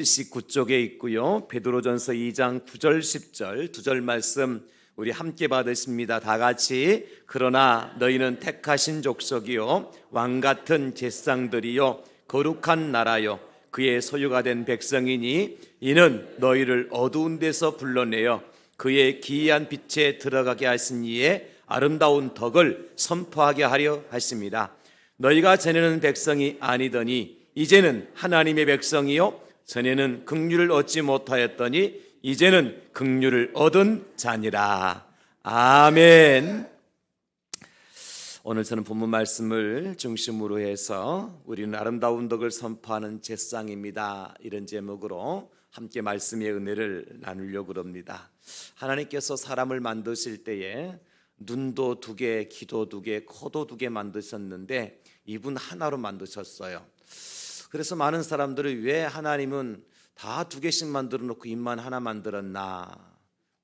79쪽에 있고요. 베드로전서 2장 9절 10절 두 절 말씀 우리 함께 받으십니다. 다 같이. 그러나 너희는 택하신 족속이요 왕같은 제사장들이요 거룩한 나라요 그의 소유가 된 백성이니 이는 너희를 어두운 데서 불러내어 그의 기이한 빛에 들어가게 하신 이의 아름다운 덕을 선포하게 하려 하십니다. 너희가 전에는 백성이 아니더니 이제는 하나님의 백성이요 전에는 긍휼을 얻지 못하였더니 이제는 긍휼을 얻은 자니라. 아멘. 오늘 저는 본문 말씀을 중심으로 해서 우리는 아름다운 덕을 선포하는 제사장입니다, 이런 제목으로 함께 말씀의 은혜를 나누려고 합니다. 하나님께서 사람을 만드실 때에 눈도 두 개, 귀도 두 개, 코도 두 개 만드셨는데 입은 하나로 만드셨어요. 그래서 많은 사람들이 왜 하나님은 다 두 개씩 만들어 놓고 입만 하나 만들었나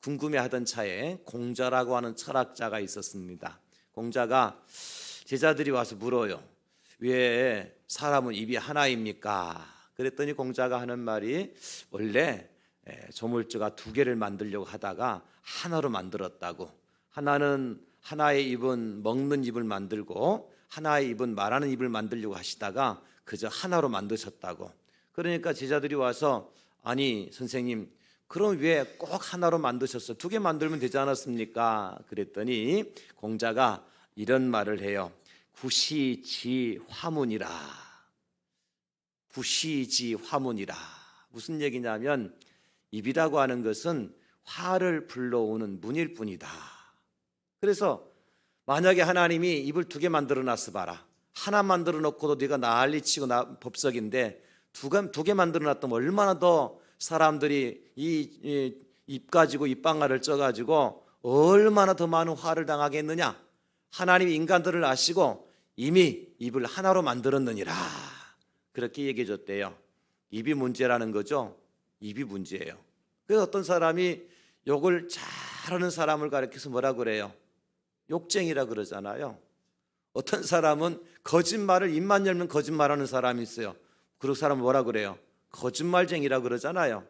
궁금해하던 차에 공자라고 하는 철학자가 있었습니다. 공자가 제자들이 와서 물어요. 왜 사람은 입이 하나입니까? 그랬더니 공자가 하는 말이 원래 조물주가 두 개를 만들려고 하다가 하나로 만들었다고. 하나의 입은 먹는 입을 만들고 하나의 입은 말하는 입을 만들려고 하시다가 그저 하나로 만드셨다고. 그러니까 제자들이 와서 아니 선생님 그럼 왜 꼭 하나로 만드셨어요? 두 개 만들면 되지 않았습니까? 그랬더니 공자가 이런 말을 해요. 구시지화문이라. 구시지화문이라. 무슨 얘기냐면 입이라고 하는 것은 화를 불러오는 문일 뿐이다. 그래서 만약에 하나님이 입을 두 개 만들어 놨어 봐라. 하나 만들어 놓고도 네가 난리치고 법석인데 두 개 만들어 놨다면 얼마나 더 사람들이 이 입 가지고 입방아를 쪄가지고 얼마나 더 많은 화를 당하겠느냐. 하나님이 인간들을 아시고 이미 입을 하나로 만들었느니라. 그렇게 얘기해 줬대요. 입이 문제라는 거죠. 입이 문제예요. 그래서 어떤 사람이 욕을 잘하는 사람을 가리켜서 뭐라 그래요? 욕쟁이라 그러잖아요. 어떤 사람은 거짓말을 입만 열면 거짓말하는 사람이 있어요. 그 사람은 뭐라 그래요? 거짓말쟁이라 그러잖아요.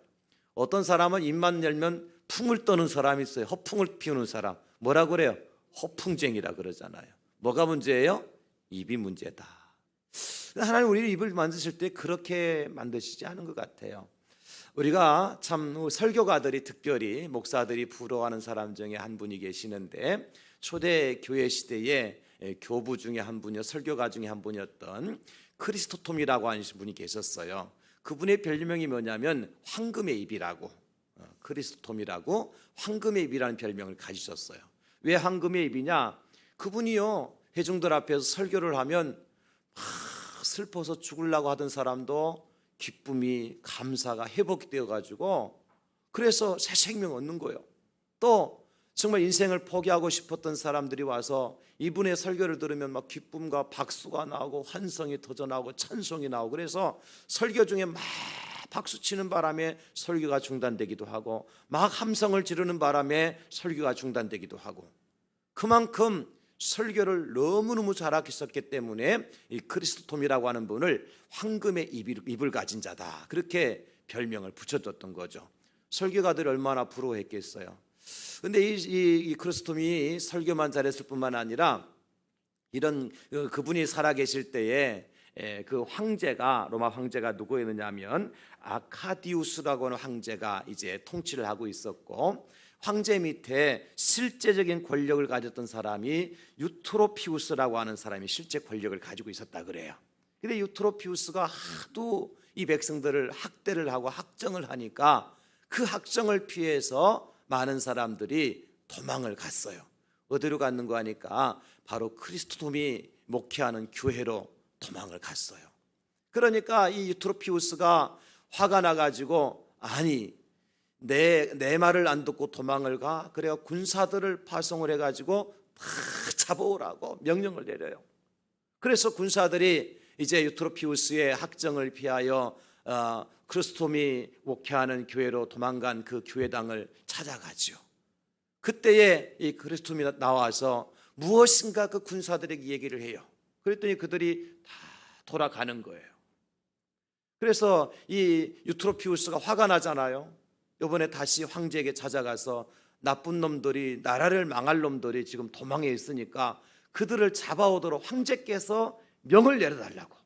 어떤 사람은 입만 열면 풍을 떠는 사람이 있어요. 허풍을 피우는 사람. 뭐라 그래요? 허풍쟁이라 그러잖아요. 뭐가 문제예요? 입이 문제다. 하나님 우리 입을 만드실 때 그렇게 만드시지 않은 것 같아요. 우리가 참 설교가들이 특별히 목사들이 부러워하는 사람 중에 한 분이 계시는데 초대 교회 시대에 교부 중에 한 분이요 설교가 중에 한 분이었던 크리스토톰이라고 하는 분이 계셨어요. 그분의 별명이 뭐냐면 황금의 입이라고. 크리스토톰이라고 황금의 입이라는 별명을 가지셨어요. 왜 황금의 입이냐? 그분이요 회중들 앞에서 설교를 하면 슬퍼서 죽으려고 하던 사람도 기쁨이 감사가 회복되어 가지고 그래서 새 생명 얻는 거예요. 또 정말 인생을 포기하고 싶었던 사람들이 와서 이분의 설교를 들으면 막 기쁨과 박수가 나오고 환성이 터져나오고 찬송이 나오고 그래서 설교 중에 막 박수 치는 바람에 설교가 중단되기도 하고 막 함성을 지르는 바람에 설교가 중단되기도 하고 그만큼 설교를 너무너무 잘하셨기 때문에 이 크리스토톰이라고 하는 분을 황금의 입을 가진 자다 그렇게 별명을 붙여줬던 거죠. 설교가들이 얼마나 부러워했겠어요. 그런데 이 크리스토톰이 설교만 잘했을 뿐만 아니라 이런 그분이 살아계실 때에 그 황제가 로마 황제가 누구였느냐면 아카디우스라고 하는 황제가 이제 통치를 하고 있었고 황제 밑에 실제적인 권력을 가졌던 사람이 유트로피우스라고 하는 사람이 실제 권력을 가지고 있었다 그래요. 그런데 유트로피우스가 하도 이 백성들을 학대를 하고 학정을 하니까 그 학정을 피해서 많은 사람들이 도망을 갔어요. 어디로 갔는가 하니까 바로 크리스토톰이 목회하는 교회로 도망을 갔어요. 그러니까 이 유트로피우스가 화가 나가지고 아니 내 말을 안 듣고 도망을 가. 그래야 군사들을 파송을 해가지고 다 잡아오라고 명령을 내려요. 그래서 군사들이 이제 유트로피우스의 학정을 피하여 크리스토톰이 목회하는 교회로 도망간 그 교회당을 찾아가죠. 그때에 이 크리스토톰이 나와서 무엇인가 그 군사들에게 얘기를 해요. 그랬더니 그들이 다 돌아가는 거예요. 그래서 이 유트로피우스가 화가 나잖아요. 이번에 다시 황제에게 찾아가서 나쁜 놈들이, 나라를 망할 놈들이 지금 도망해 있으니까 그들을 잡아오도록 황제께서 명을 내려달라고.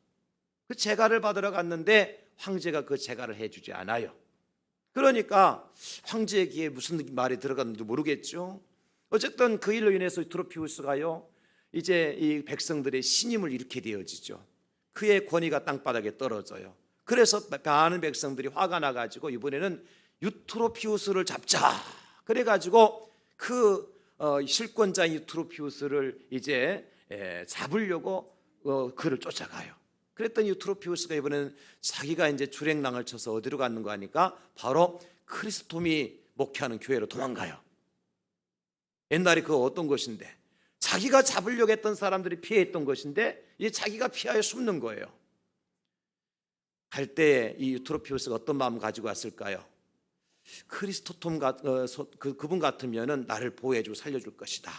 그 제가를 받으러 갔는데 황제가 그 제가를 해주지 않아요. 그러니까 황제의 귀에 무슨 말이 들어갔는지 모르겠죠. 어쨌든 그 일로 인해서 유트로피우스가요, 이제 이 백성들의 신임을 잃게 되어지죠. 그의 권위가 땅바닥에 떨어져요. 그래서 많은 백성들이 화가 나가지고 이번에는 유트로피우스를 잡자. 그래가지고 그 실권자인 유트로피우스를 이제 잡으려고 그를 쫓아가요. 그랬더니 유트로피우스가 이번에는 자기가 이제 주랭랑을 쳐서 어디로 갔는 거 아니까 바로 크리스토톰이 목회하는 교회로 도망가요. 옛날에 그거 어떤 것인데, 자기가 잡으려고 했던 사람들이 피해했던 것인데 이제 자기가 피하여 숨는 거예요. 갈 때 이 유트로피우스가 어떤 마음 가지고 왔을까요? 크리스토톰 그분 같으면은 나를 보호해주고 살려줄 것이다.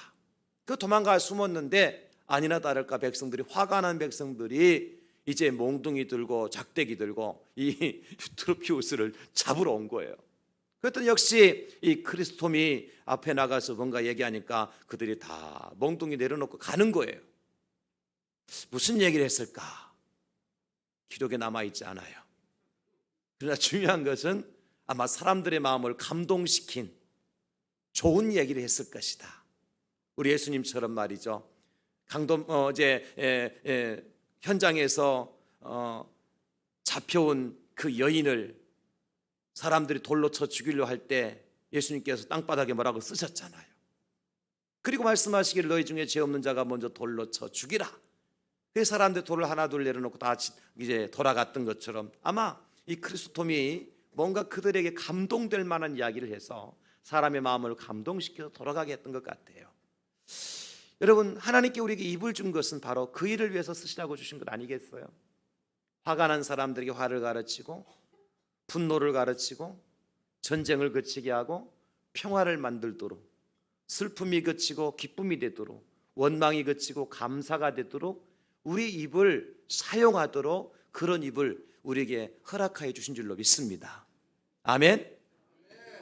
그 도망가 숨었는데 아니나 다를까 백성들이, 화가 난 백성들이 이제 몽둥이 들고 작대기 들고 이 유트로피우스를 잡으러 온 거예요. 그랬더니 역시 이 크리스토톰이 앞에 나가서 뭔가 얘기하니까 그들이 다 몽둥이 내려놓고 가는 거예요. 무슨 얘기를 했을까? 기록에 남아있지 않아요. 그러나 중요한 것은 아마 사람들의 마음을 감동시킨 좋은 얘기를 했을 것이다. 우리 예수님처럼 말이죠. 현장에서 잡혀온 그 여인을 사람들이 돌로 쳐 죽이려 할 때 예수님께서 땅바닥에 뭐라고 쓰셨잖아요. 그리고 말씀하시기를 너희 중에 죄 없는 자가 먼저 돌로 쳐 죽이라. 그 사람들 돌을 하나 둘 내려놓고 다 이제 돌아갔던 것처럼 아마 이 크리스토톰이 뭔가 그들에게 감동될 만한 이야기를 해서 사람의 마음을 감동시켜서 돌아가게 했던 것 같아요. 여러분, 하나님께 우리에게 입을 준 것은 바로 그 일을 위해서 쓰시라고 주신 것 아니겠어요? 화가 난 사람들에게 화를 가르치고 분노를 가르치고 전쟁을 그치게 하고 평화를 만들도록, 슬픔이 그치고 기쁨이 되도록, 원망이 그치고 감사가 되도록 우리 입을 사용하도록 그런 입을 우리에게 허락하여 주신 줄로 믿습니다. 아멘.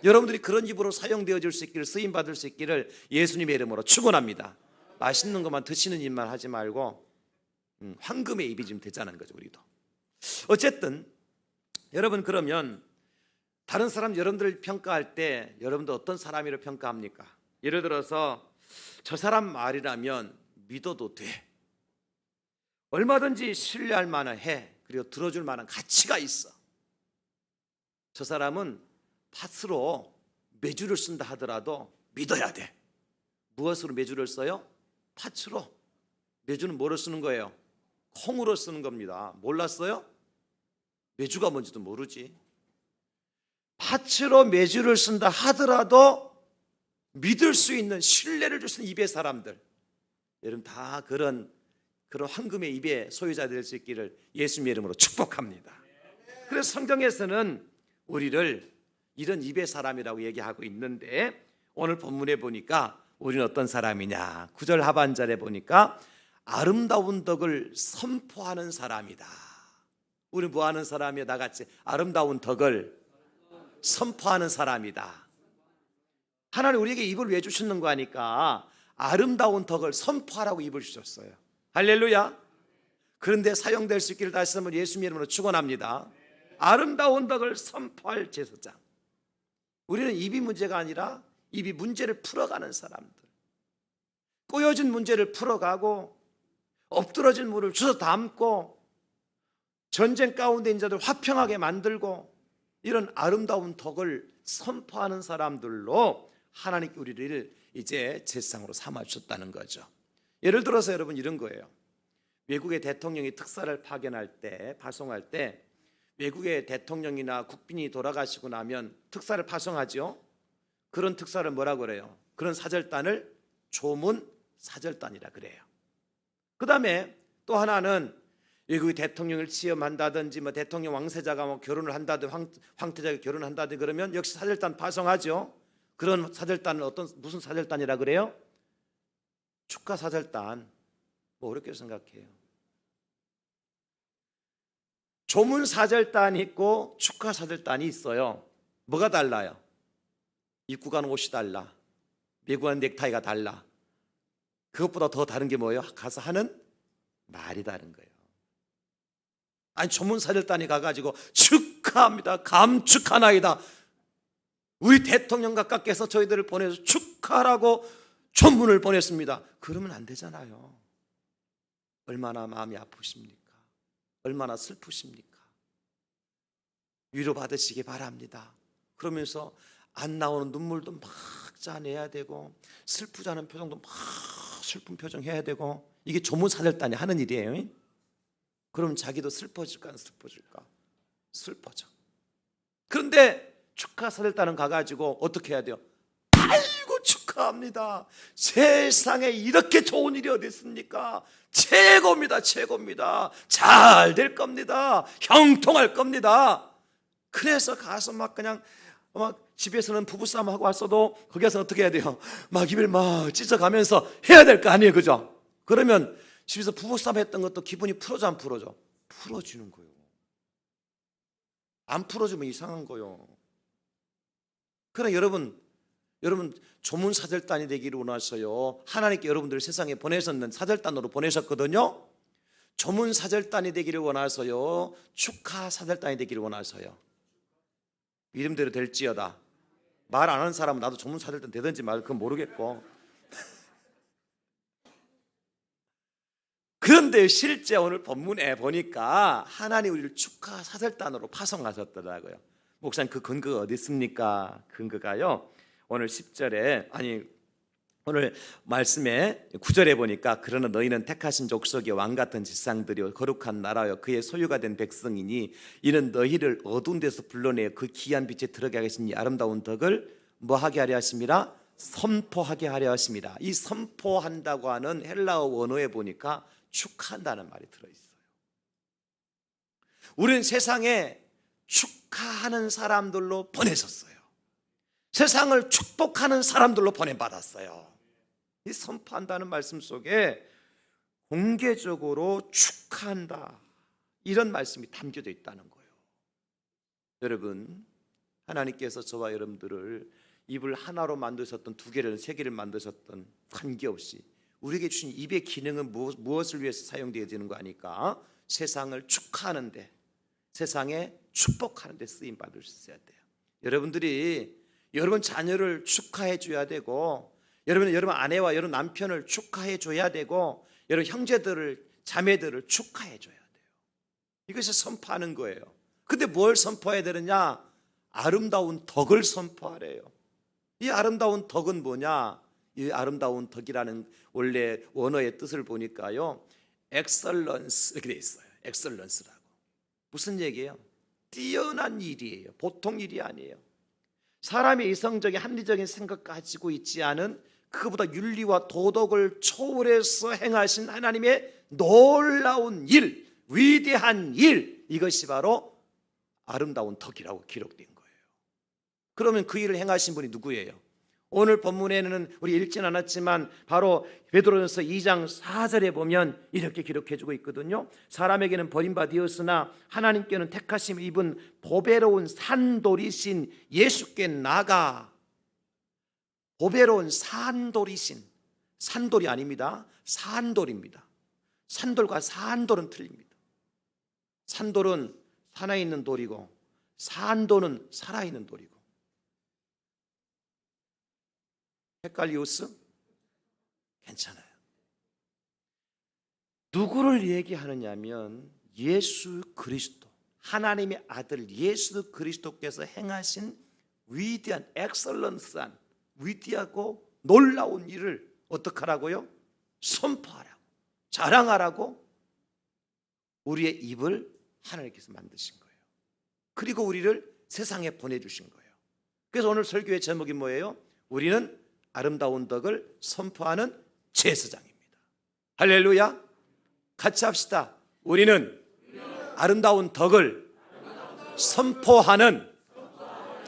여러분들이 그런 입으로 사용되어질 수 있기를, 쓰임받을 수 있기를 예수님의 이름으로 축원합니다. 맛있는 것만 드시는 입만 하지 말고 황금의 입이 좀 되자는 거죠. 우리도. 어쨌든 여러분, 그러면 다른 사람, 여러분들 평가할 때 여러분들 어떤 사람이라고 평가합니까? 예를 들어서 저 사람 말이라면 믿어도 돼, 얼마든지 신뢰할 만해, 그리고 들어줄 만한 가치가 있어. 저 사람은 팥으로 메주를 쓴다 하더라도 믿어야 돼. 무엇으로 메주를 써요? 팥으로. 메주는 뭐로 쓰는 거예요? 콩으로 쓰는 겁니다. 몰랐어요? 메주가 뭔지도 모르지. 팥으로 메주를 쓴다 하더라도 믿을 수 있는, 신뢰를 줄 수 있는 입의 사람들, 여러분 다 그런 황금의 입의 소유자 될 수 있기를 예수님의 이름으로 축복합니다. 그래서 성경에서는 우리를 이런 입의 사람이라고 얘기하고 있는데, 오늘 본문에 보니까 우리는 어떤 사람이냐, 9절 하반절에 보니까 아름다운 덕을 선포하는 사람이다. 우리 뭐 하는 사람이야? 나같이 아름다운 덕을 선포하는 사람이다. 하나님 우리에게 입을 왜 주셨는 거 하니까 아름다운 덕을 선포하라고 입을 주셨어요. 할렐루야. 그런데 사용될 수 있기를 다시 한번 예수님 이름으로 축원합니다. 아름다운 덕을 선포할 제사장. 우리는 입이 문제가 아니라 입이 문제를 풀어가는 사람들, 꼬여진 문제를 풀어가고 엎드러진 물을 주워 담고 전쟁 가운데 있는 자들 화평하게 만들고, 이런 아름다운 덕을 선포하는 사람들로 하나님께 우리를 이제 제사장으로 삼아 주셨다는 거죠. 예를 들어서 여러분 이런 거예요. 외국의 대통령이 특사를 파견할 때, 파송할 때 외국의 대통령이나 국빈이 돌아가시고 나면 특사를 파송하죠. 그런 특사를 뭐라고 그래요? 그런 사절단을 조문 사절단이라 그래요. 그 다음에 또 하나는 외국의 대통령을 취임한다든지 뭐 대통령 왕세자가 뭐 결혼을 한다든지 황태자가 결혼한다든지 그러면 역시 사절단 파송하죠. 그런 사절단은 무슨 사절단이라 그래요? 축가 사절단. 뭐 어렵게 생각해요. 조문 사절단이 있고 축하 사절단이 있어요. 뭐가 달라요? 입고 가는 옷이 달라. 메고 가는 넥타이가 달라. 그것보다 더 다른 게 뭐예요? 가서 하는 말이 다른 거예요. 아니, 조문 사절단이 가가지고 축하합니다, 감축하나이다, 우리 대통령 각각께서 저희들을 보내서 축하라고 전문을 보냈습니다. 그러면 안 되잖아요. 얼마나 마음이 아프십니까? 얼마나 슬프십니까? 위로받으시기 바랍니다. 그러면서 안 나오는 눈물도 막 짜내야 되고, 슬프지 않은 표정도 막 슬픈 표정 해야 되고, 이게 조문사절단이 하는 일이에요. 그럼 자기도 슬퍼질까 안 슬퍼질까? 슬퍼져. 그런데 축하사절단은 가가지고 어떻게 해야 돼요? 아이고 축하합니다, 세상에 이렇게 좋은 일이 어디 있습니까? 최고입니다, 최고입니다, 잘 될 겁니다, 형통할 겁니다. 그래서 가서 막 그냥 막 집에서는 부부싸움 하고 왔어도 거기 가서 어떻게 해야 돼요? 막 입을 막 찢어가면서 해야 될 거 아니에요, 그죠? 그러면 집에서 부부싸움 했던 것도 기분이 풀어져 안 풀어져? 풀어지는 거예요. 안 풀어주면 이상한 거예요. 그러나 여러분 조문 사절단이 되기를 원하셔요. 하나님께 여러분들을 세상에 보내셨는 사절단으로 보내셨거든요. 조문 사절단이 되기를 원하셔요. 축하 사절단이 되기를 원하셔요. 이름대로 될지어다. 말 안 하는 사람은 나도 조문 사절단 되든지 말, 그건 모르겠고. 그런데 실제 오늘 본문에 보니까 하나님 우리를 축하 사절단으로 파송하셨더라고요. 목사님, 그 근거가 어디 있습니까? 근거가요, 오늘 10절에, 오늘 말씀에 9절에 보니까, 그러나 너희는 택하신 족속의 왕같은 지상들이요 거룩한 나라요 그의 소유가 된 백성이니 이는 너희를 어두운 데서 불러내어 그 귀한 빛에 들어가게 하신 이 아름다운 덕을 뭐하게 하려 하심이라? 선포하게 하려 하심이라. 이 선포한다고 하는 헬라어 원어에 보니까 축하한다는 말이 들어있어요. 우리는 세상에 축하하는 사람들로 보내셨어요. 세상을 축복하는 사람들로 보내받았어요. 이 선포한다는 말씀 속에 공개적으로 축하한다, 이런 말씀이 담겨져 있다는 거예요. 여러분, 하나님께서 저와 여러분들을 입을 하나로 만드셨던, 두 개를, 세 개를 만드셨던, 관계없이 우리에게 주신 입의 기능은 무엇을 위해서 사용되어지는 거 아닐까? 세상을 축하하는데, 세상에 축복하는 데 쓰임 받을 수 있어야 돼요. 여러분들이 여러분 자녀를 축하해 줘야 되고, 여러분 아내와 여러분 남편을 축하해 줘야 되고, 여러분 형제들을, 자매들을 축하해 줘야 돼요. 이것이 선포하는 거예요. 근데 뭘 선포해야 되느냐? 아름다운 덕을 선포하래요. 이 아름다운 덕은 뭐냐? 이 아름다운 덕이라는 원래 원어의 뜻을 보니까요, 엑설런스 이렇게 돼 있어요. 엑설런스라고. 무슨 얘기예요? 뛰어난 일이에요. 보통 일이 아니에요. 사람의 이성적인 합리적인 생각 가지고 있지 않은, 그보다 윤리와 도덕을 초월해서 행하신 하나님의 놀라운 일, 위대한 일, 이것이 바로 아름다운 덕이라고 기록된 거예요. 그러면 그 일을 행하신 분이 누구예요? 오늘 본문에는 우리 읽진 않았지만 바로 베드로전서 2장 4절에 보면 이렇게 기록해주고 있거든요. 사람에게는 버림받았으나 하나님께는 택하심 입은 보배로운 산돌이신 예수께 나가. 보배로운 산돌이신, 산돌이 아닙니다, 산돌입니다. 산돌과 산돌은 틀립니다. 산돌은 살아있는 돌이고, 산돌은 살아있는 돌이고. 헷갈리우스? 괜찮아요. 누구를 얘기하느냐면 예수 그리스도, 하나님의 아들 예수 그리스도께서 행하신 위대한, 엑설런스한, 위대하고 놀라운 일을 어떻게 하라고요? 선포하라고, 자랑하라고 우리의 입을 하나님께서 만드신 거예요. 그리고 우리를 세상에 보내주신 거예요. 그래서 오늘 설교의 제목이 뭐예요? 우리는 아름다운 덕을 선포하는 제사장입니다. 할렐루야. 같이 합시다. 우리는 아름다운 덕을 선포하는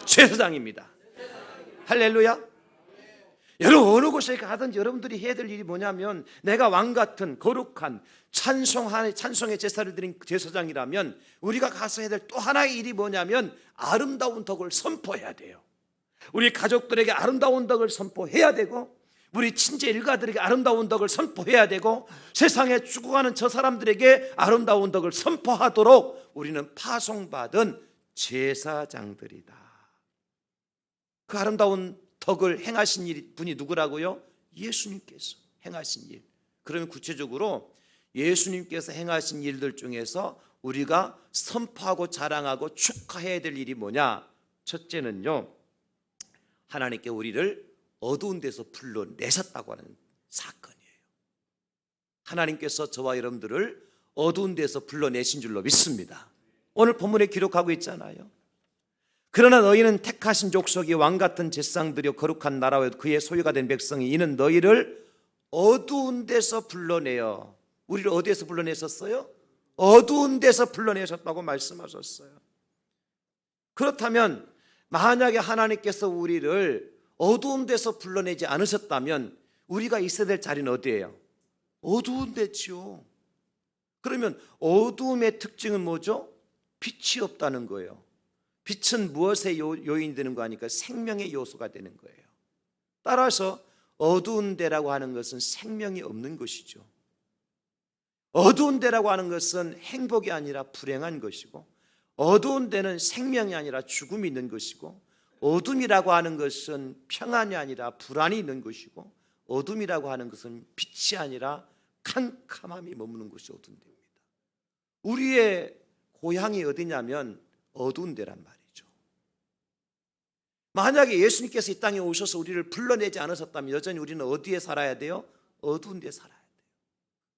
제사장입니다. 할렐루야. 여러분 어느 곳에 가든지 여러분들이 해야 될 일이 뭐냐면, 내가 왕 같은 거룩한 찬송의 제사를 드린 제사장이라면 우리가 가서 해야 될 또 하나의 일이 뭐냐면 아름다운 덕을 선포해야 돼요. 우리 가족들에게 아름다운 덕을 선포해야 되고, 우리 친지 일가들에게 아름다운 덕을 선포해야 되고, 세상에 죽어가는 저 사람들에게 아름다운 덕을 선포하도록 우리는 파송받은 제사장들이다. 그 아름다운 덕을 행하신 분이 누구라고요? 예수님께서 행하신 일. 그러면 구체적으로 예수님께서 행하신 일들 중에서 우리가 선포하고 자랑하고 축하해야 될 일이 뭐냐? 첫째는요, 하나님께 우리를 어두운 데서 불러내셨다고 하는 사건이에요. 하나님께서 저와 여러분들을 어두운 데서 불러내신 줄로 믿습니다. 오늘 본문에 기록하고 있잖아요. 그러나 너희는 택하신 족속이 왕같은 제사장들이요 거룩한 나라와 그의 소유가 된 백성이, 이는 너희를 어두운 데서 불러내어. 우리를 어디에서 불러내셨어요? 어두운 데서 불러내셨다고 말씀하셨어요. 그렇다면 만약에 하나님께서 우리를 어두운 데서 불러내지 않으셨다면 우리가 있어야 될 자리는 어디예요? 어두운 데지요. 그러면 어두움의 특징은 뭐죠? 빛이 없다는 거예요. 빛은 무엇의 요인이 되는 거 아니까? 생명의 요소가 되는 거예요. 따라서 어두운 데라고 하는 것은 생명이 없는 것이죠. 어두운 데라고 하는 것은 행복이 아니라 불행한 것이고, 어두운 데는 생명이 아니라 죽음이 있는 것이고, 어둠이라고 하는 것은 평안이 아니라 불안이 있는 것이고, 어둠이라고 하는 것은 빛이 아니라 캄캄함이 머무는 것이 어두운 데입니다. 우리의 고향이 어디냐면 어두운 데란 말이죠. 만약에 예수님께서 이 땅에 오셔서 우리를 불러내지 않으셨다면 여전히 우리는 어디에 살아야 돼요? 어두운 데 살아야 돼요.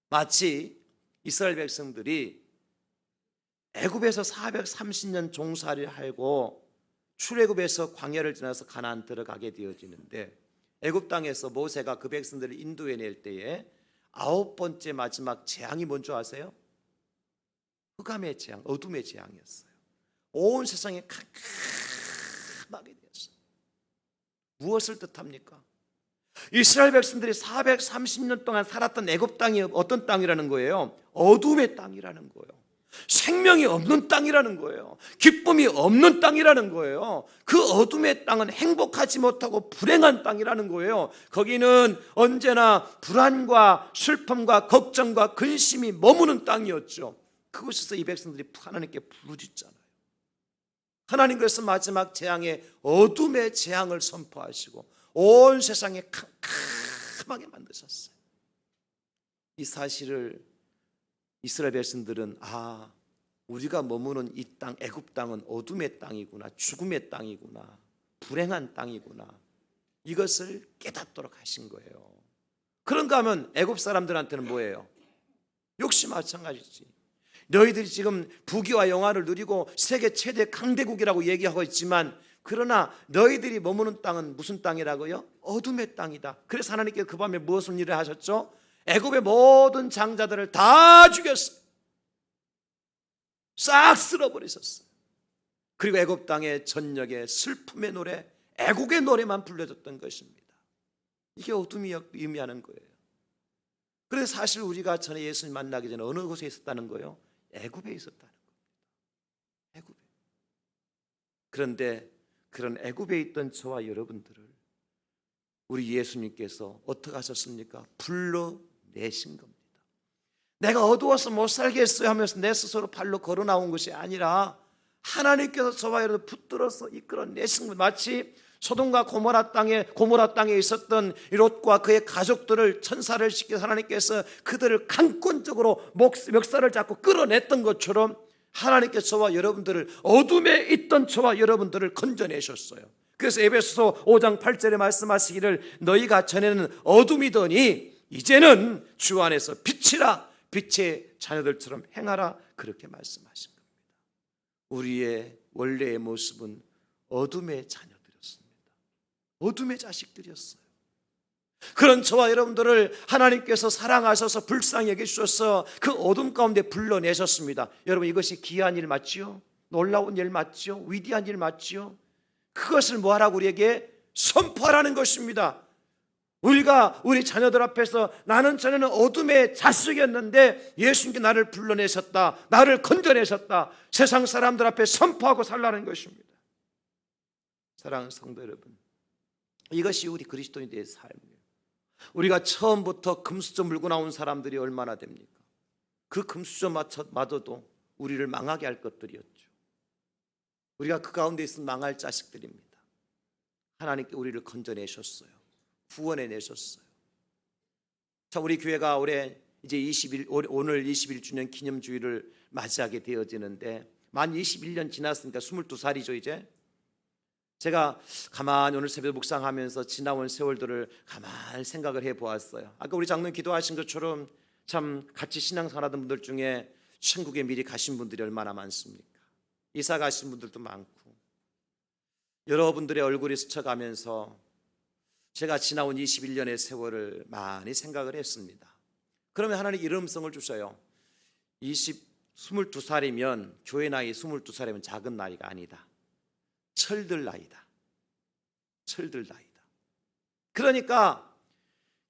마치 이스라엘 백성들이 애굽에서 430년 종살이를 하고 출애굽에서 광야를 지나서 가나안 들어가게 되어지는데, 애굽 땅에서 모세가 그 백성들을 인도해낼 때에 9번째 마지막 재앙이 뭔지 아세요? 흑암의 재앙, 어둠의 재앙이었어요. 온 세상에 캄캄하게 되었어요. 무엇을 뜻합니까? 이스라엘 백성들이 430년 동안 살았던 애굽 땅이 어떤 땅이라는 거예요? 어둠의 땅이라는 거예요. 생명이 없는 땅이라는 거예요. 기쁨이 없는 땅이라는 거예요. 그 어둠의 땅은 행복하지 못하고 불행한 땅이라는 거예요. 거기는 언제나 불안과 슬픔과 걱정과 근심이 머무는 땅이었죠. 그곳에서 이 백성들이 하나님께 부르짖잖아요. 하나님께서 마지막 재앙의 어둠의 재앙을 선포하시고 온 세상에 캄캄하게 만드셨어요. 이 사실을 이스라엘 백성들은 우리가 머무는 이 땅, 애굽 땅은 어둠의 땅이구나, 죽음의 땅이구나, 불행한 땅이구나, 이것을 깨닫도록 하신 거예요. 그런가 하면 애굽 사람들한테는 뭐예요? 역시 마찬가지지. 너희들이 지금 부귀와 영화를 누리고 세계 최대 강대국이라고 얘기하고 있지만, 그러나 너희들이 머무는 땅은 무슨 땅이라고요? 어둠의 땅이다. 그래서 하나님께서 그 밤에 무엇을 일을 하셨죠? 애굽의 모든 장자들을 다 죽였어요. 싹 쓸어버리셨어요. 그리고 애굽 땅의 전역에 슬픔의 노래, 애국의 노래만 불려졌던 것입니다. 이게 어둠이 의미하는 거예요. 그래서 사실 우리가 전에 예수님 만나기 전에 어느 곳에 있었다는 거예요? 애굽에 있었다는 겁니다. 애굽에. 그런데 그런 애굽에 있던 저와 여러분들을 우리 예수님께서 어떻게 하셨습니까? 불러내신 겁니다. 내가 어두워서 못 살겠어요 하면서 내 스스로 발로 걸어 나온 것이 아니라 하나님께서 저와 여러분을 붙들어서 이끌어내신 겁니다. 마치 소돔과 고모라 땅에 있었던 롯과 그의 가족들을 천사를 시켜서 하나님께서 그들을 강권적으로 멱살을 잡고 끌어냈던 것처럼 하나님께서 저와 여러분들을, 어둠에 있던 저와 여러분들을 건져내셨어요. 그래서 에베소서 5장 8절에 말씀하시기를 너희가 전에는 어둠이더니 이제는 주 안에서 빛이라, 빛의 자녀들처럼 행하라, 그렇게 말씀하신 겁니다. 우리의 원래의 모습은 어둠의 자녀들이었습니다. 어둠의 자식들이었어요. 그런 저와 여러분들을 하나님께서 사랑하셔서 불쌍히 여기셔서 그 어둠 가운데 불러내셨습니다. 여러분, 이것이 귀한 일 맞지요? 놀라운 일 맞지요? 위대한 일 맞지요? 그것을 뭐하라고 우리에게 선포하라는 것입니다. 우리가 우리 자녀들 앞에서 나는 전에는 어둠의 자식이었는데 예수님께 나를 불러내셨다, 나를 건져내셨다, 세상 사람들 앞에 선포하고 살라는 것입니다. 사랑하는 성도 여러분, 이것이 우리 그리스도인들의 삶이에요. 우리가 처음부터 금수저 물고 나온 사람들이 얼마나 됩니까? 그 금수저마저도 우리를 망하게 할 것들이었죠. 우리가 그 가운데 있으면 망할 자식들입니다. 하나님께 우리를 건져내셨어요. 구원해내셨어요. 자, 우리 교회가 올해 이제 오늘 21주년 기념주일을 맞이하게 되어지는데 만 21년 지났으니까 22살이죠 이제. 제가 가만히 오늘 새벽 묵상하면서 지나온 세월들을 가만히 생각을 해보았어요. 아까 우리 장로님 기도하신 것처럼 참 같이 신앙생활하던 분들 중에 천국에 미리 가신 분들이 얼마나 많습니까? 이사 가신 분들도 많고, 여러분들의 얼굴이 스쳐가면서 제가 지나온 21년의 세월을 많이 생각을 했습니다. 그러면 하나님 이런 음성을 주셔요. 22살이면 교회 나이 22살이면 작은 나이가 아니다. 철들 나이다. 철들 나이다. 그러니까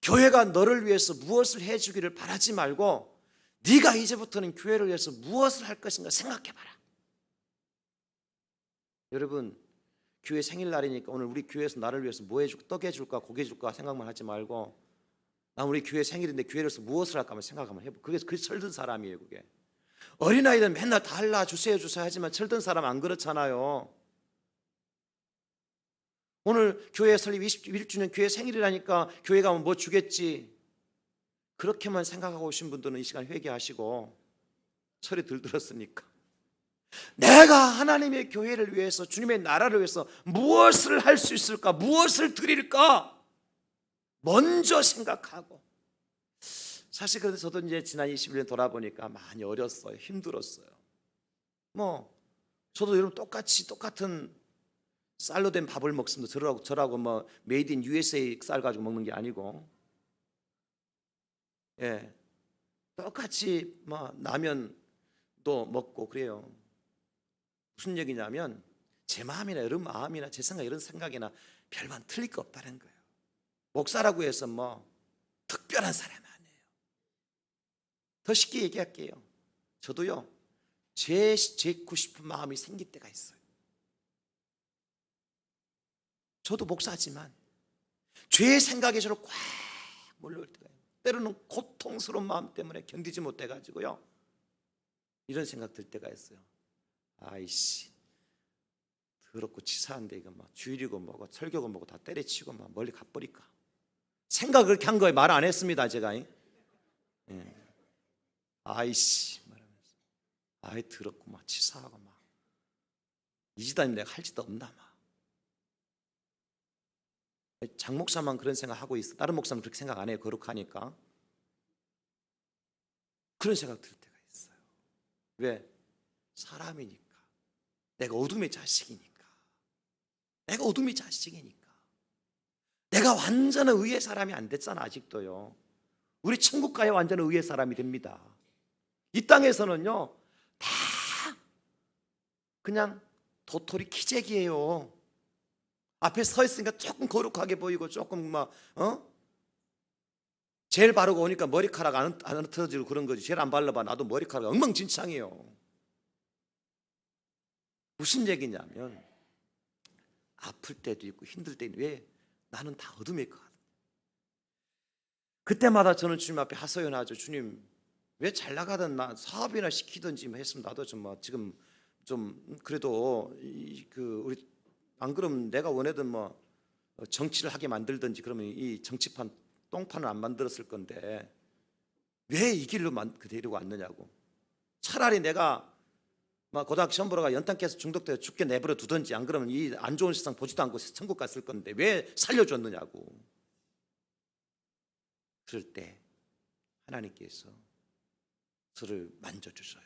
교회가 너를 위해서 무엇을 해주기를 바라지 말고 네가 이제부터는 교회를 위해서 무엇을 할 것인가 생각해봐라. 여러분, 교회 생일날이니까 오늘 우리 교회에서 나를 위해서 뭐 해줄까, 떡 해줄까, 고기 해줄까 생각만 하지 말고 나 우리 교회 생일인데 교회에서 무엇을 할까 하면 생각 한번 해보. 그게 철든 사람이에요. 그게 어린아이들은 맨날 달라 주세요 하지만 철든 사람 안 그렇잖아요. 오늘 교회 설립 21주년 교회 생일이라니까 교회 가면 뭐 주겠지, 그렇게만 생각하고 오신 분들은 이 시간 회개하시고 철이 들들었으니까 내가 하나님의 교회를 위해서, 주님의 나라를 위해서 무엇을 할 수 있을까, 무엇을 드릴까 먼저 생각하고. 사실 그래서 저도 이제 지난 21년 돌아보니까 많이 어렸어요. 힘들었어요. 저도 여러분 똑같은 쌀로 된 밥을 먹습니다. 저라고 뭐 메이드 인 USA 쌀 가지고 먹는 게 아니고, 예, 똑같이 뭐 라면도 먹고 그래요. 무슨 얘기냐면 제 마음이나 여러분 마음이나 제 생각 이런 생각이나 별반 틀릴 거 없다는 거예요. 목사라고 해서 뭐 특별한 사람 아니에요. 더 쉽게 얘기할게요. 저도요 죄 짓고 싶은 마음이 생길 때가 있어요. 저도 목사지만 죄의 생각이 저를 꽉 몰려올 때가 있어요. 때로는 고통스러운 마음 때문에 견디지 못해가지고요 이런 생각 들 때가 있어요. 아이씨, 더럽고 치사한데 이거 막 주일이고 뭐고 설교고 뭐고 다 때려치고 막 멀리 가버릴까. 생각 그렇게 한 거예요. 말 안 했습니다 제가. 예. 아이씨 말하면서 아이 더럽고 막 치사하고 막 이 짓 아니면 내가 할 짓도 없나 막. 장 목사만 그런 생각 하고 있어. 다른 목사는 그렇게 생각 안 해요. 거룩하니까. 그런 생각 들 때가 있어요. 왜? 사람이니까. 내가 어둠의 자식이니까. 내가 어둠의 자식이니까. 내가 완전한 의의 사람이 안 됐잖아 아직도요. 우리 천국 가야 완전한 의의 사람이 됩니다. 이 땅에서는요 다 그냥 도토리 키재기예요. 앞에 서 있으니까 조금 거룩하게 보이고 조금 막 젤 바르고 오니까 머리카락 안 흩어지고 그런 거지. 젤 안 발라봐 나도 머리카락 엉망진창이에요. 무슨 얘기냐면 아플 때도 있고 힘들 때도 왜 나는 다 어둠의 것. 그때마다 저는 주님 앞에 하소연하죠. 주님 왜 잘 나가던 나 사업이나 시키든지 했으면 나도 지금 좀 그래도 우리 안 그러면 내가 원하던 뭐 정치를 하게 만들든지 그러면 이 정치판 똥판을 안 만들었을 건데 왜 이 길로 데리고 왔느냐고. 차라리 내가 막 고등학교 시험 보러 가 연탄 깨서 중독돼서 죽게 내버려 두든지 안 그러면 이 안 좋은 세상 보지도 않고 천국 갔을 건데 왜 살려줬느냐고. 그럴 때 하나님께서 저를 만져주셔요.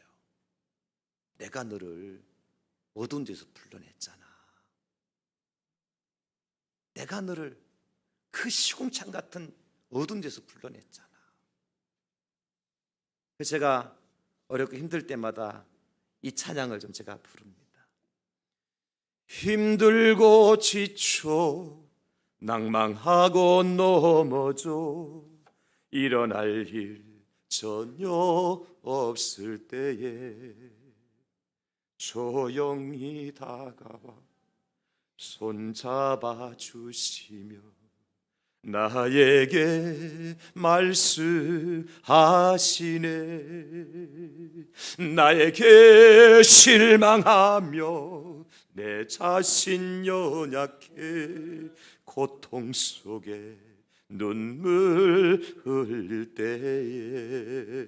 내가 너를 어두운 데서 불러냈잖아. 내가 너를 그 시궁창 같은 어두운 데서 불러냈잖아. 그래서 제가 어렵고 힘들 때마다 이 찬양을 좀 제가 부릅니다. 힘들고 지쳐 낭망하고 넘어져 일어날 일 전혀 없을 때에 조용히 다가와 손잡아 주시며 나에게 말씀하시네. 나에게 실망하며 내 자신 연약해 고통 속에 눈물 흘릴 때에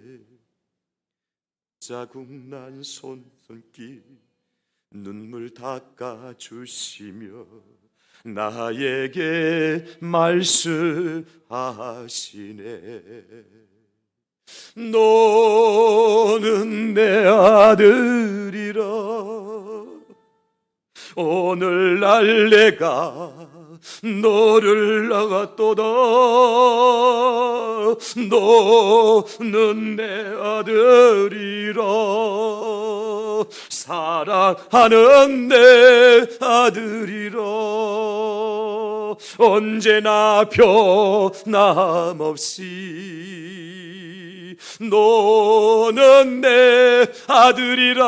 자국난 손길 눈물 닦아주시며 나에게 말씀하시네. 너는 내 아들이라 오늘날 내가 너를 낳았도다. 너는 내 아들이라 사랑하는 내 아들이라 언제나 변함없이 너는 내 아들이라.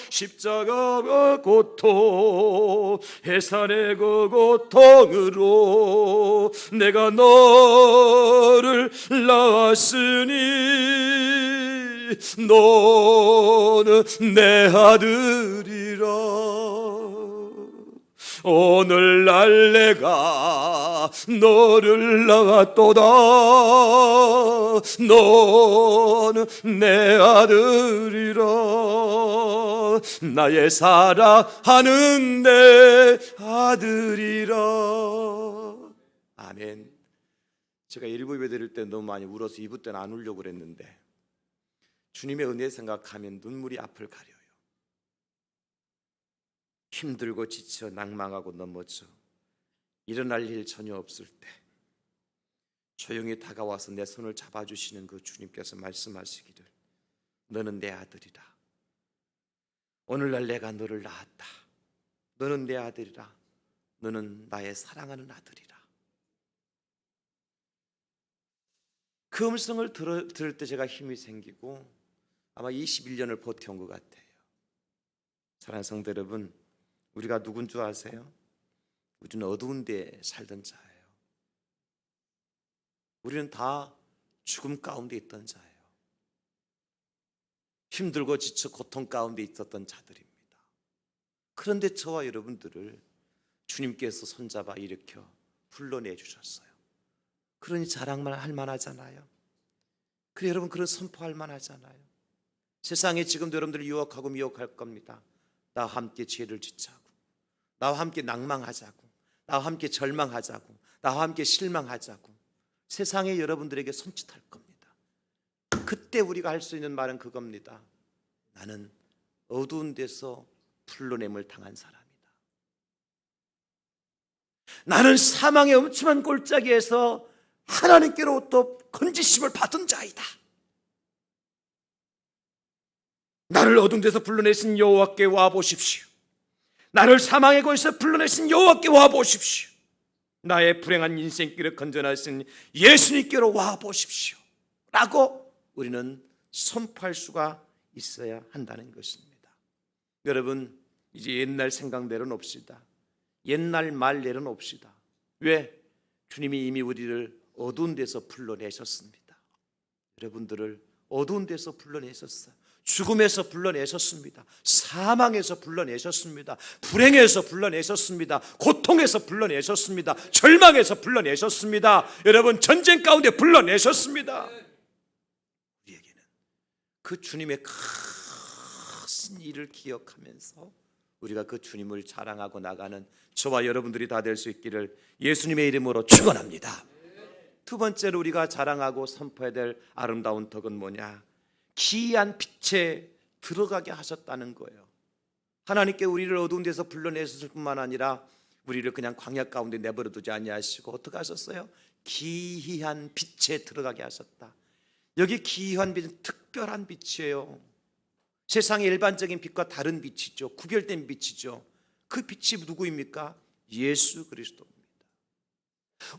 십자가 고통 해산의 그 고통으로 내가 너를 낳았으니 너는 내 아들이라. 오늘날 내가 너를 낳았도다. 너는 내 아들이라. 나의 사랑하는 내 아들이라. 아멘. 제가 1부 예배 드릴 때 너무 많이 울어서 2부 때는 안 울려고 그랬는데 주님의 은혜 생각하면 눈물이 앞을 가려요. 힘들고 지쳐 낭망하고 넘어져 일어날 일 전혀 없을 때 조용히 다가와서 내 손을 잡아주시는 그 주님께서 말씀하시기를 너는 내 아들이라. 오늘날 내가 너를 낳았다. 너는 내 아들이라. 너는 나의 사랑하는 아들이라. 그 음성을 들을 때 제가 힘이 생기고 아마 21년을 버텨온 것 같아요. 사랑하는 성도 여러분, 우리가 누군 줄 아세요? 우리는 어두운 데 살던 자예요. 우리는 다 죽음 가운데 있던 자예요. 힘들고 지쳐 고통 가운데 있었던 자들입니다. 그런데 저와 여러분들을 주님께서 손잡아 일으켜 불러내 주셨어요. 그러니 자랑만 할 만하잖아요. 그래 여러분, 그런 선포할 만하잖아요. 세상에 지금도 여러분들을 유혹하고 미혹할 겁니다. 나와 함께 죄를 짓자고, 나와 함께 낭망하자고, 나와 함께 절망하자고, 나와 함께 실망하자고 세상에 여러분들에게 손짓할 겁니다. 그때 우리가 할 수 있는 말은 그겁니다. 나는 어두운 데서 불러냄을 당한 사람이다. 나는 사망의 엄청난 골짜기에서 하나님께로부터 건지심을 받은 자이다. 나를 어두운 데서 불러내신 여호와께 와보십시오. 나를 사망의 곳에서 불러내신 여호와께 와보십시오. 나의 불행한 인생길을 건져내신 예수님께로 와보십시오 라고 우리는 선포할 수가 있어야 한다는 것입니다. 여러분, 이제 옛날 생각 내려놓읍시다. 옛날 말 내려놓읍시다. 왜? 주님이 이미 우리를 어두운 데서 불러내셨습니다. 여러분들을 어두운 데서 불러내셨어요. 죽음에서 불러내셨습니다. 사망에서 불러내셨습니다. 불행에서 불러내셨습니다. 고통에서 불러내셨습니다. 절망에서 불러내셨습니다. 여러분, 전쟁 가운데 불러내셨습니다. 우리에게는 그 주님의 큰 일을 기억하면서 우리가 그 주님을 자랑하고 나가는 저와 여러분들이 다 될 수 있기를 예수님의 이름으로 축원합니다. 두 번째로 우리가 자랑하고 선포해야 될 아름다운 덕은 뭐냐? 기이한 빛에 들어가게 하셨다는 거예요. 하나님께 우리를 어두운 데서 불러내셨을 뿐만 아니라 우리를 그냥 광야 가운데 내버려 두지 아니하시고 어떻게 하셨어요? 기이한 빛에 들어가게 하셨다. 여기 기이한 빛은 특별한 빛이에요. 세상의 일반적인 빛과 다른 빛이죠. 구별된 빛이죠. 그 빛이 누구입니까? 예수 그리스도입니다.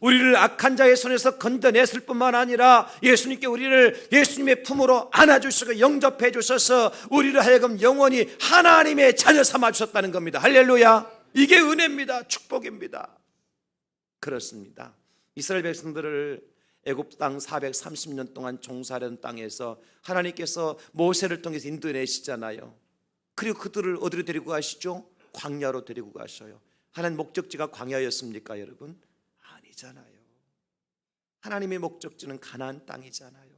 우리를 악한 자의 손에서 건져냈을 뿐만 아니라 예수님께 우리를 예수님의 품으로 안아주시고 영접해 주셔서 우리를 하여금 영원히 하나님의 자녀 삼아 주셨다는 겁니다. 할렐루야. 이게 은혜입니다. 축복입니다. 그렇습니다. 이스라엘 백성들을 애굽 땅 430년 동안 종살이하던 땅에서 하나님께서 모세를 통해서 인도해내시잖아요. 그리고 그들을 어디로 데리고 가시죠? 광야로 데리고 가셔요. 하나님 목적지가 광야였습니까, 여러분? 아니잖아요. 하나님의 목적지는 가나안 땅이잖아요.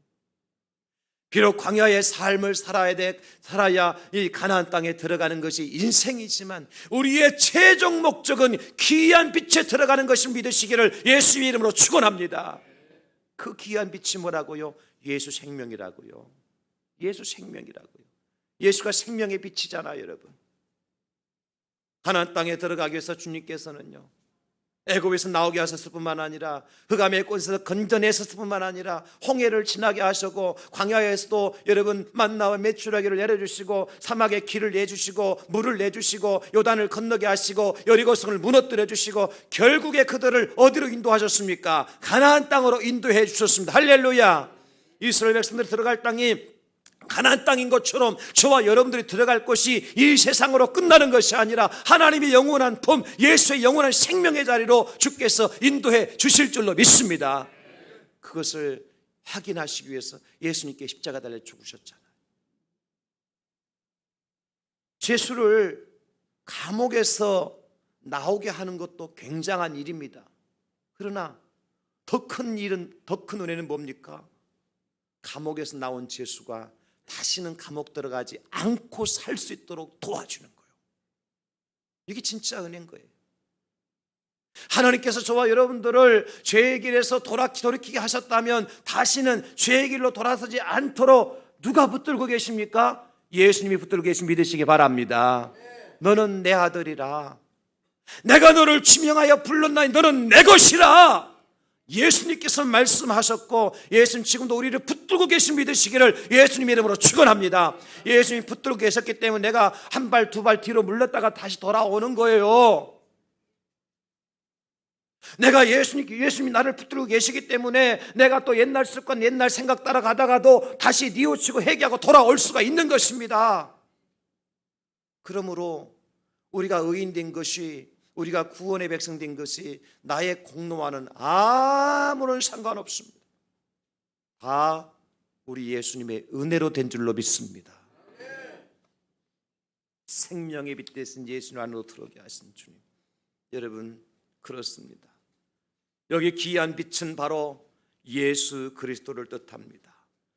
비록 광야의 삶을 살아야 이 가나안 땅에 들어가는 것이 인생이지만 우리의 최종 목적은 귀한 빛에 들어가는 것을 믿으시기를 예수의 이름으로 축원합니다. 그 귀한 빛이 뭐라고요? 예수 생명이라고요. 예수 생명이라고요. 예수가 생명의 빛이잖아요, 여러분. 가나안 땅에 들어가기 위해서 주님께서는요, 애굽에서 나오게 하셨을 뿐만 아니라 흑암의 꼴에서 건져내셨을 뿐만 아니라 홍해를 지나게 하시고 광야에서도 여러분 만나와 메추라기를 내려주시고 사막에 길을 내주시고 물을 내주시고 요단을 건너게 하시고 여리고성을 무너뜨려 주시고 결국에 그들을 어디로 인도하셨습니까? 가나안 땅으로 인도해 주셨습니다. 할렐루야. 이스라엘 백성들이 들어갈 땅이 가나안 땅인 것처럼 저와 여러분들이 들어갈 곳이 이 세상으로 끝나는 것이 아니라 하나님의 영원한 품, 예수의 영원한 생명의 자리로 주께서 인도해 주실 줄로 믿습니다. 그것을 확인하시기 위해서 예수님께 십자가 달려 죽으셨잖아요. 죄수를 감옥에서 나오게 하는 것도 굉장한 일입니다. 그러나 더 큰 일은, 더 큰 은혜는 뭡니까? 감옥에서 나온 죄수가 다시는 감옥 들어가지 않고 살 수 있도록 도와주는 거예요. 이게 진짜 은혜인 거예요. 하나님께서 저와 여러분들을 죄의 길에서 돌이키게 하셨다면 다시는 죄의 길로 돌아서지 않도록 누가 붙들고 계십니까? 예수님이 붙들고 계신 믿으시기 바랍니다. 너는 내 아들이라, 내가 너를 지명하여 불렀나니 너는 내 것이라. 예수님께서 말씀하셨고 예수님 지금도 우리를 붙들고 계신 믿으시기를 예수님 이름으로 축원합니다. 예수님이 붙들고 계셨기 때문에 내가 한 발 두 발 뒤로 물렀다가 다시 돌아오는 거예요. 내가 예수님이 나를 붙들고 계시기 때문에 내가 또 옛날 습관, 옛날 생각 따라가다가도 다시 뉘우치고 회개하고 돌아올 수가 있는 것입니다. 그러므로 우리가 의인된 것이, 우리가 구원의 백성 된 것이 나의 공로와는 아무런 상관없습니다. 다 우리 예수님의 은혜로 된 줄로 믿습니다. 생명의 빛 되신 예수님 안으로 들어오게 하신 주님, 여러분 그렇습니다. 여기 귀한 빛은 바로 예수 그리스도를 뜻합니다.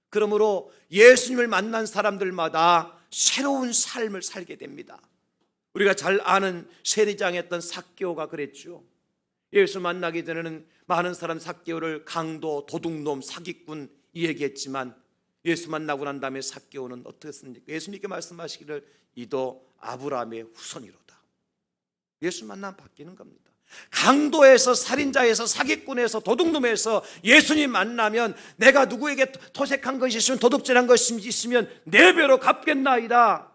그러므로 예수님을 만난 사람들마다 새로운 삶을 살게 됩니다. 우리가 잘 아는 세리장이었던 삭개오가 그랬죠. 예수 만나기 전에는 많은 사람 삭개오를 강도, 도둑놈, 사기꾼 얘기했지만 예수 만나고 난 다음에 삭개오는 어떻게 했습니까? 예수님께 말씀하시기를 이도 아브라함의 후손이로다. 예수 만나면 바뀌는 겁니다. 강도에서, 살인자에서, 사기꾼에서, 도둑놈에서 예수님 만나면 내가 누구에게 토색한 것이 있으면, 도둑질한 것이 있으면 4배로 갚겠나이다.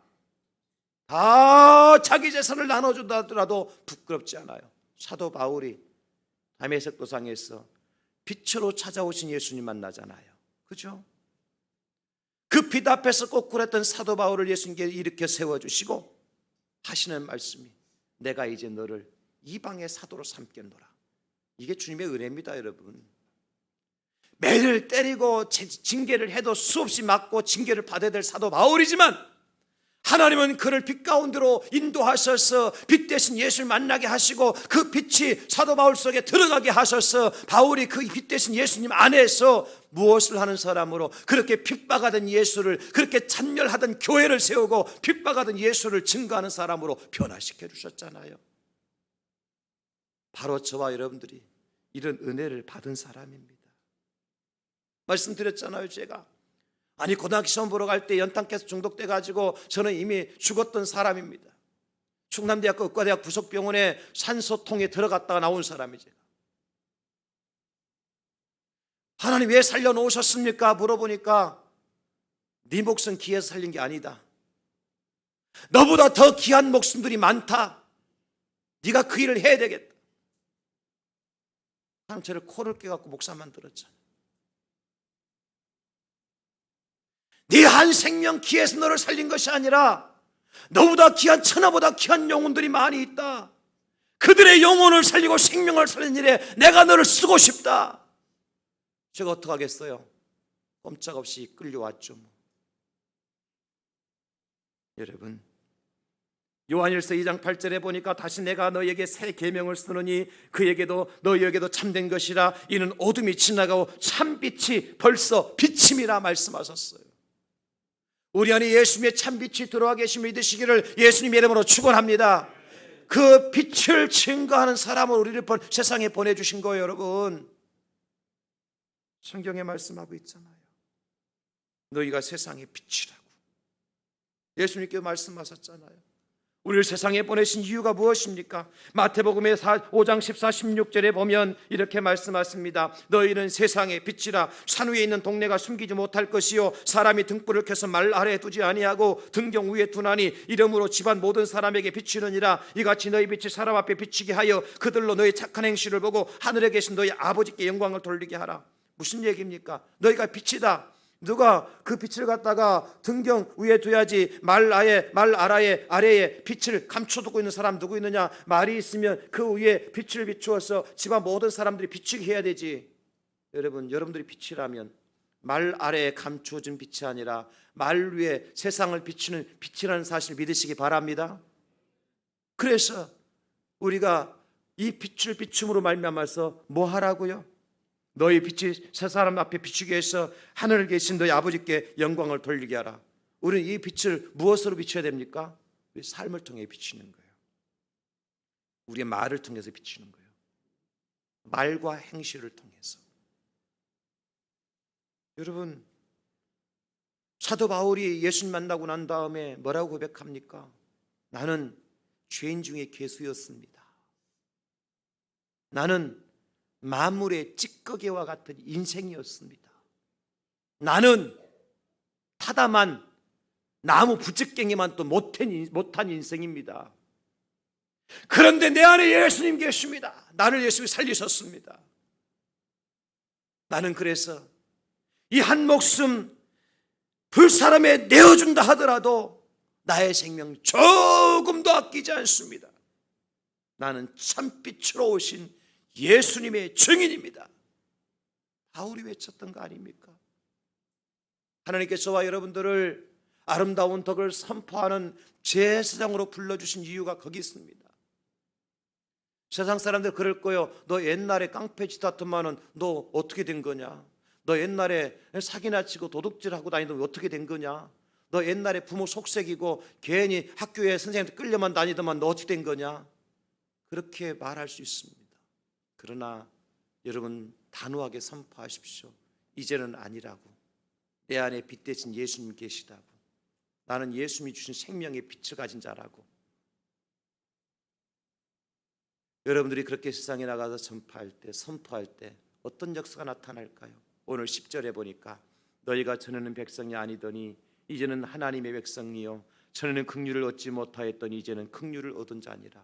다 자기 재산을 나눠준다 하더라도 부끄럽지 않아요. 사도 바울이 다메섹 도상에서 빛으로 찾아오신 예수님 만나잖아요. 그죠? 그 빛 앞에서 꼬꾸랬던 사도 바울을 예수님께 일으켜 세워주시고 하시는 말씀이 내가 이제 너를 이방의 사도로 삼겠노라. 이게 주님의 은혜입니다, 여러분. 매를 때리고 징계를 해도 수없이 맞고 징계를 받아야 될 사도 바울이지만 하나님은 그를 빛 가운데로 인도하셔서 빛 대신 예수를 만나게 하시고 그 빛이 사도 바울 속에 들어가게 하셔서 바울이 그 빛 대신 예수님 안에서 무엇을 하는 사람으로, 그렇게 핍박하던 예수를, 그렇게 찬멸하던 교회를 세우고 핍박하던 예수를 증거하는 사람으로 변화시켜 주셨잖아요. 바로 저와 여러분들이 이런 은혜를 받은 사람입니다. 말씀드렸잖아요, 제가. 아니, 고등학교 시험 보러 갈 때 연탄가스 중독돼 가지고 저는 이미 죽었던 사람입니다. 충남대학교 의과대학 부속병원에 산소통에 들어갔다가 나온 사람이죠. 하나님 왜 살려놓으셨습니까? 물어보니까 네 목숨 귀해서 살린 게 아니다. 너보다 더 귀한 목숨들이 많다. 네가 그 일을 해야 되겠다. 사탕채를 코를 깨갖고 목사 만들었잖아. 네 한 생명 기에서 너를 살린 것이 아니라 너보다 귀한 천하보다 귀한 영혼들이 많이 있다. 그들의 영혼을 살리고 생명을 살린 일에 내가 너를 쓰고 싶다. 제가 어떡하겠어요? 꼼짝없이 끌려왔죠. 여러분, 요한일서 2장 8절에 보니까 다시 내가 너에게 새 계명을 쓰느니 그에게도 너희에게도 참된 것이라. 이는 어둠이 지나가고 참빛이 벌써 비침이라 말씀하셨어요. 우리 안에 예수님의 참빛이 들어와 계심을 믿으시기를 예수님의 이름으로 축원합니다. 그 빛을 증거하는 사람을 우리를 세상에 보내주신 거예요. 여러분, 성경에 말씀하고 있잖아요. 너희가 세상의 빛이라고 예수님께 말씀하셨잖아요. 우리를 세상에 보내신 이유가 무엇입니까? 마태복음의 5장 14, 16절에 보면 이렇게 말씀하십니다. 너희는 세상의 빛이라. 산 위에 있는 동네가 숨기지 못할 것이요 사람이 등불을 켜서 말 아래에 두지 아니하고 등경 위에 두나니 이름으로 집안 모든 사람에게 비치느니라. 이같이 너희 빛이 사람 앞에 비치게 하여 그들로 너희 착한 행실을 보고 하늘에 계신 너희 아버지께 영광을 돌리게 하라. 무슨 얘기입니까? 너희가 빛이다. 누가 그 빛을 갖다가 등경 위에 둬야지 말 아래에 빛을 감춰두고 있는 사람 누구 있느냐? 말이 있으면 그 위에 빛을 비추어서 집안 모든 사람들이 비추게 해야 되지. 여러분, 여러분들이 빛이라면 말 아래에 감추어진 빛이 아니라 말 위에 세상을 비추는 빛이라는 사실을 믿으시기 바랍니다. 그래서 우리가 이 빛을 비춤으로 말미암아서 뭐 하라고요? 너희 빛이 세 사람 앞에 비추게 해서 하늘에 계신 너희 아버지께 영광을 돌리게 하라. 우리는 이 빛을 무엇으로 비춰야 됩니까? 우리 삶을 통해 비추는 거예요. 우리의 말을 통해서 비추는 거예요. 말과 행실을 통해서. 여러분, 사도 바울이 예수님 만나고 난 다음에 뭐라고 고백합니까? 나는 죄인 중에 괴수였습니다. 나는 만물의 찌꺼기와 같은 인생이었습니다. 나는 타다만 나무 부적갱이만 또 못한 인생입니다. 그런데 내 안에 예수님 계십니다. 나를 예수님이 살리셨습니다. 나는 그래서 이 한 목숨 불사람에 내어준다 하더라도 나의 생명 조금도 아끼지 않습니다. 나는 참빛으로 오신 예수님의 증인입니다. 바울이 외쳤던 거 아닙니까? 하나님께서 저와 여러분들을 아름다운 덕을 선포하는 제사장으로 불러주신 이유가 거기 있습니다. 세상 사람들 그럴 거예요. 너 옛날에 깡패짓 같으면은 너 어떻게 된 거냐? 너 옛날에 사기나 치고 도둑질하고 다니던 어떻게 된 거냐? 너 옛날에 부모 속색이고 괜히 학교에 선생님한테 끌려만 다니더만 너 어떻게 된 거냐? 그렇게 말할 수 있습니다. 그러나 여러분 단호하게 선포하십시오. 이제는 아니라고. 내 안에 빛 대신 예수님 계시다고. 나는 예수님이 주신 생명의 빛을 가진 자라고. 여러분들이 그렇게 세상에 나가서 선포할 때 어떤 역사가 나타날까요? 오늘 10절에 보니까 너희가 전에는 백성이 아니더니 이제는 하나님의 백성이요 전에는 긍휼을 얻지 못하였더니 이제는 긍휼을 얻은 자니라.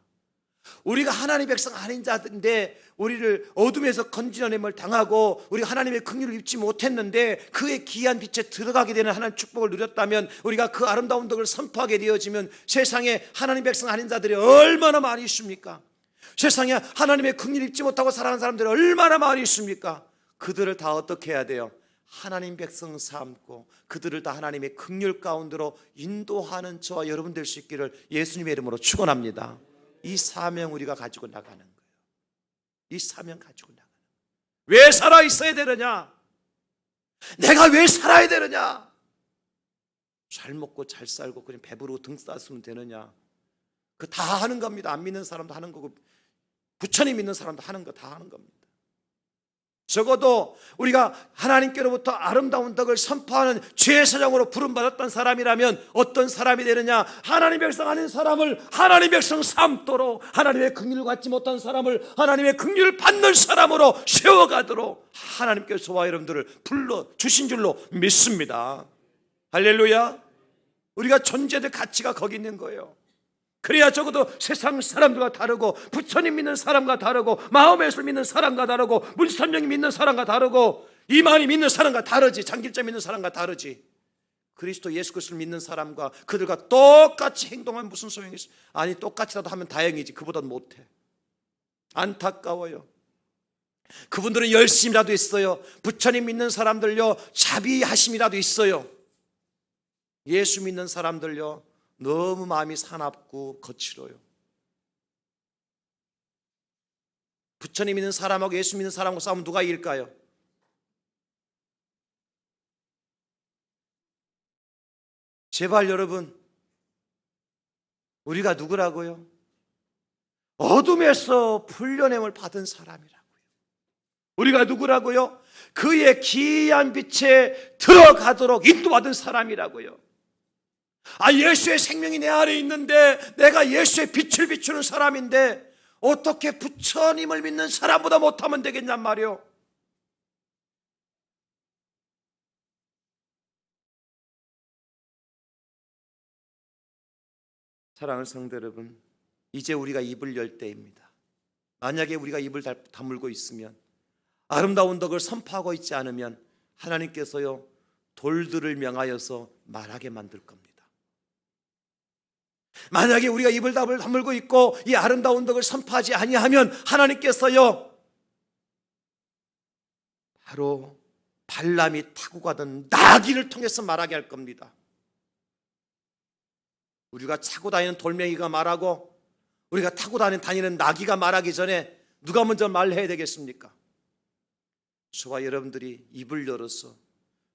우리가 하나님의 백성 아닌 자인데 우리를 어둠에서 건지어냄을 당하고 우리가 하나님의 긍휼을 입지 못했는데 그의 귀한 빛에 들어가게 되는 하나님의 축복을 누렸다면 우리가 그 아름다운 덕을 선포하게 되어지면 세상에 하나님의 백성 아닌 자들이 얼마나 많이 있습니까? 세상에 하나님의 긍휼을 입지 못하고 살아가는 사람들이 얼마나 많이 있습니까? 그들을 다 어떻게 해야 돼요? 하나님 백성 삼고 그들을 다 하나님의 긍휼 가운데로 인도하는 저와 여러분 될 수 있기를 예수님의 이름으로 축원합니다. 이 사명 우리가 가지고 나가는 거예요. 이 사명 가지고 나가는 거예요. 왜 살아 있어야 되느냐? 내가 왜 살아야 되느냐? 잘 먹고 잘 살고 그냥 배부르고 등 쌌으면 되느냐? 그 다 하는 겁니다. 안 믿는 사람도 하는 거고 부처님 믿는 사람도 하는 거 다 하는 겁니다. 적어도 우리가 하나님께로부터 아름다운 덕을 선포하는 제사장으로 부름받았던 사람이라면 어떤 사람이 되느냐? 하나님의 백성 아닌 사람을 하나님의 백성 삼도록 하나님의 긍휼을 받지 못한 사람을 하나님의 긍휼을 받는 사람으로 세워가도록 하나님께서 저와 여러분들을 불러주신 줄로 믿습니다. 할렐루야. 우리가 존재될 가치가 거기 있는 거예요. 그래야 적어도 세상 사람들과 다르고, 부처님 믿는 사람과 다르고, 마음에서 믿는 사람과 다르고, 문선영이 믿는 사람과 다르고, 이만희 믿는 사람과 다르지, 장길자 믿는 사람과 다르지. 그리스도 예수 그리스도를 믿는 사람과 그들과 똑같이 행동하면 무슨 소용이 있어? 아니, 똑같이라도 하면 다행이지. 그보다 못해. 안타까워요. 그분들은 열심이라도 있어요. 부처님 믿는 사람들요, 자비하심이라도 있어요. 예수 믿는 사람들요, 너무 마음이 사납고 거칠어요. 부처님 믿는 사람하고 예수 믿는 사람하고 싸우면 누가 이길까요? 제발 여러분, 우리가 누구라고요? 어둠에서 풀려냄을 받은 사람이라고요. 우리가 누구라고요? 그의 기이한 빛에 들어가도록 인도받은 사람이라고요. 예수의 생명이 내 안에 있는데, 내가 예수의 빛을 비추는 사람인데 어떻게 부처님을 믿는 사람보다 못하면 되겠냔 말이요. 사랑하는 성도 여러분, 이제 우리가 입을 열 때입니다. 만약에 우리가 입을 다물고 있으면, 아름다운 덕을 선포하고 있지 않으면 하나님께서요, 돌들을 명하여서 말하게 만들 겁니다. 만약에 우리가 입을 다물고 있고 이 아름다운 덕을 선포하지 아니하면 하나님께서요, 바로 발람이 타고 가던 나귀를 통해서 말하게 할 겁니다. 우리가 차고 다니는 돌멩이가 말하고 우리가 타고 다니는 나귀가 말하기 전에 누가 먼저 말해야 되겠습니까? 저와 여러분들이 입을 열어서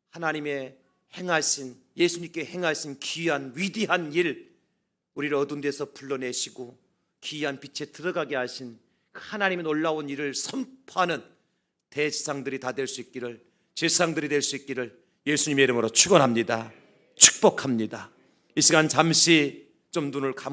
하나님의 행하신, 예수님께 행하신 귀한 위대한 일, 우리를 어두운 데서 불러내시고 귀한 빛에 들어가게 하신 하나님의 놀라운 일을 선포하는 대지상들이 다 될 수 있기를, 제사장들이 될 수 있기를 예수님의 이름으로 축원합니다. 축복합니다. 이 시간 잠시 좀 눈을 감고